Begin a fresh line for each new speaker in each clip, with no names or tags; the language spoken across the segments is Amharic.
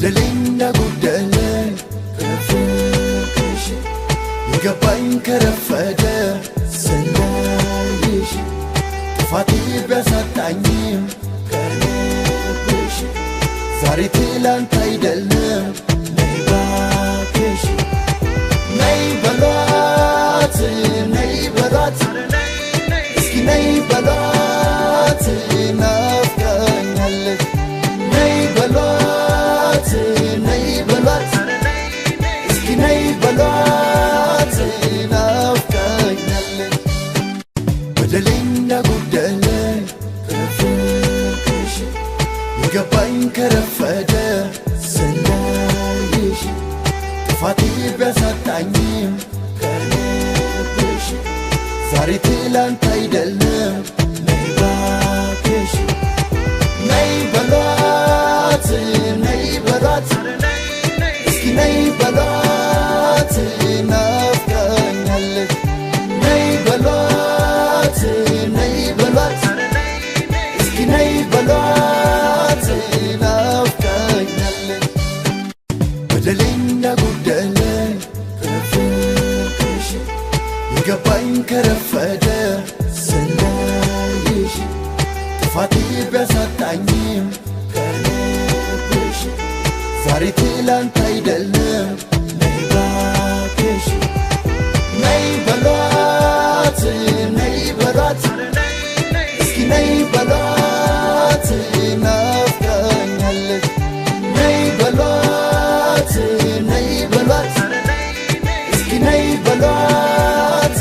በደለኛ ጎደለ ከፍቅርሽ የገባኝ ከረፈደ ስናይሽ ጥፋቴ ቢያሳጣኝም ከልብሽ ዛሬ ትላንት አይደለም ነይ እባክሽ ነይ በሏት ነይ በሏት እስኪ ነይ በሏት ናፍቃኛለች ነይ በሏት ነይ በሏት እስኪ ነይ በሏት ናፍቃኛለች በደለኛ ጎደለ ከፍቅርሽ የገባኝ ከረፈደ ስናይሽ ጥፋቴ ቢያሳጣኝም ከልብሽ ዛሬ ትላንት አይደለም ነይ እባክሽ ነይ በሏት ነይ በሏት እስኪ ነይ በሏት ናፍቃኛለች ነይ በሏት ነይ በሏት እስኪ ነይ በሏት ናፍቃኛለች በደለኛ ጎደለ ከፍቅርሽ የገባኝ ከረፈደ ስናይሽ ጥፋቴ ቢያሳጣኝም ከልብሽ ዛሬ ትላንት አይደለም ነይ እባክሽ ነይ በሏት ነይ በሏት እስኪ ነይ በሏት ናፍቃኛለች ነይ በሏት ነይ በሏት እስኪ ነይ በሏት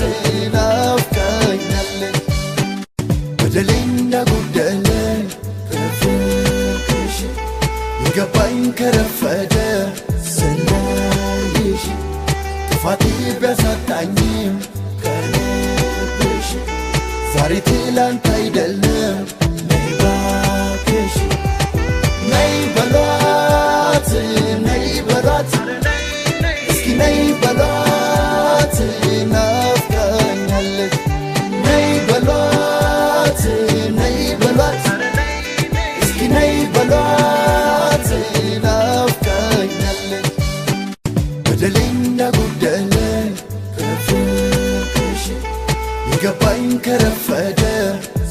ናፍቃኛለች በደለኛ ጎደለ ከፍቅርሽ የገባኝ ከረፈደ ስናይሽ ጥፋቴ ቢያሳጣኝም ከልብሽ ዛሬ ትላንት አይደለም ነይ እባክሽ ነይ በሏት ነይ በሏት እስኪ ነይ በሏት ናፍቃኛለች ነይ በሏት ነይ በሏት እስኪ ነይ በሏት ናፍቃኛለች በደለኛ ጎደለ ከፍቅርሽ የገባኝ ከረፈደ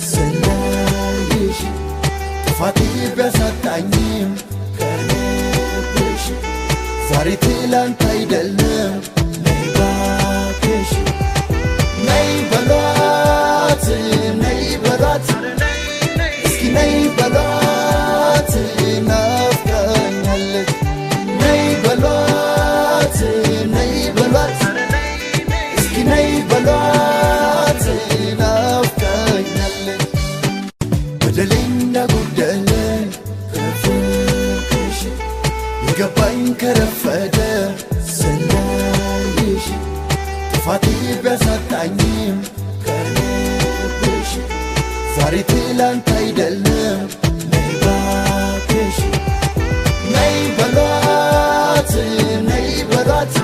ስናይሽ ጥፋቴ ቢያሳጣኝም ከልብሽ ዛሬ ትላንት አይደለም ነይ እባክሽ ነይ በሏት ነይ በሏት እስኪ ነይ በሏት ናፍቃኛለች ነይ በሏት ነይ በሏት እስኪ ነይ በሏት ናፍቃኛለች በደለኛ ጎደለ ከፍቅርሽ የገባኝ ከረፈደ ስናይሽ ጥፋቴ ቢያሳጣኝም ከልብሽ ዛሬ ትላንት አይደለም ነይ እባክሽ ነይ በሏት ነይ በሏት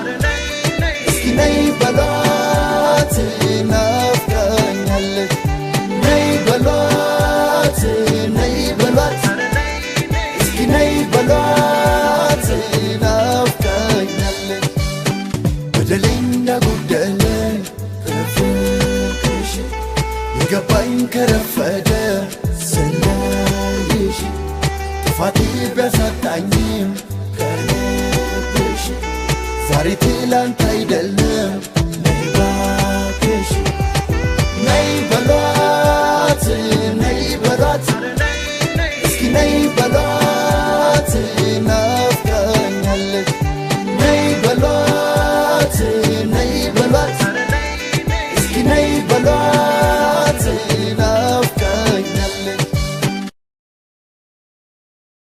እስኪ ነይ በሏት ናፍቃኛለች ነይ በሏት ነይ በሏት እስኪ ነይ በሏት ናፍቃኛለች በደለኛ ጎደለ ከፍቅርሽ የገባኝ ከረፈደ ስናይሽ ጥፋቴ ቢያሳጣኝም ከልብሽ ዛሬ ትላንት አይደለም